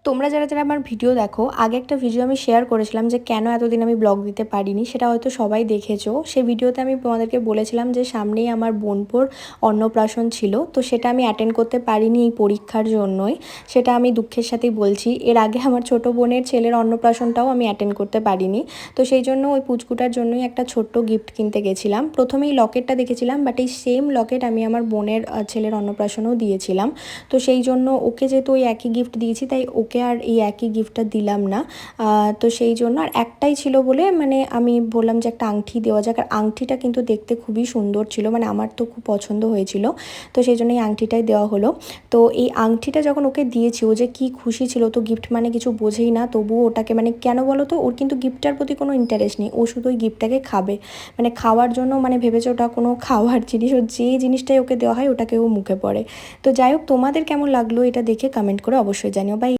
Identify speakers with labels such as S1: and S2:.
S1: তোমরা যারা যারা আমার ভিডিও দেখো, আগে একটা ভিডিও আমি শেয়ার করেছিলাম যে কেন এতদিন আমি ব্লগ দিতে পারিনি, সেটা হয়তো সবাই দেখেছো। সেই ভিডিওতে আমি তোমাদেরকে বলেছিলাম যে সামনেই আমার বোনপোর অন্নপ্রাশন ছিল, তো সেটা আমি অ্যাটেন্ড করতে পারিনি এই পরীক্ষার জন্যই। সেটা আমি দুঃখের সাথেই বলছি। এর আগে আমার ছোট বোনের ছেলের অন্নপ্রাশনটাও আমি অ্যাটেন্ড করতে পারিনি। তো সেই জন্য ওই পুচকুটার জন্যই একটা ছোট্ট গিফট কিনতে গেছিলাম। প্রথমেই লকেটটা দেখেছিলাম, বাট এই সেম লকেট আমি আমার বোনের ছেলের অন্নপ্রাশনেও দিয়েছিলাম। তো সেই জন্য ওকে যেহেতু ওই একই গিফট দিয়েছি, তাই ওকে আর এই একই গিফটটা দিলাম না। তো সেই জন্য আর একটাই ছিল বলে মানে আমি বললাম যে একটা আংটি দেওয়া যাক। আর আংটিটা কিন্তু দেখতে খুবই সুন্দর ছিল, মানে আমার তো খুব পছন্দ হয়েছিল। তো সেই জন্য এই আংটিটাই দেওয়া হলো। তো এই আংটিটা যখন ওকে দিয়েছি, ও যে কী খুশি ছিল। তো গিফট মানে কিছু বোঝেই না, তবুও ওটাকে মানে কেন বলো তো, ওর কিন্তু গিফটটার প্রতি কোনো ইন্টারেস্ট নেই। ও শুধু ওই গিফটটাকে খাবে, মানে খাওয়ার জন্য মানে ভেবেছে ওটা কোনো খাওয়ার জিনিস। ও যে জিনিসটাই ওকে দেওয়া হয় ওটাকে ও মুখে পড়ে। তো যাই হোক, তোমাদের কেমন লাগলো এটা দেখে কমেন্ট করে অবশ্যই জানিও। বাই।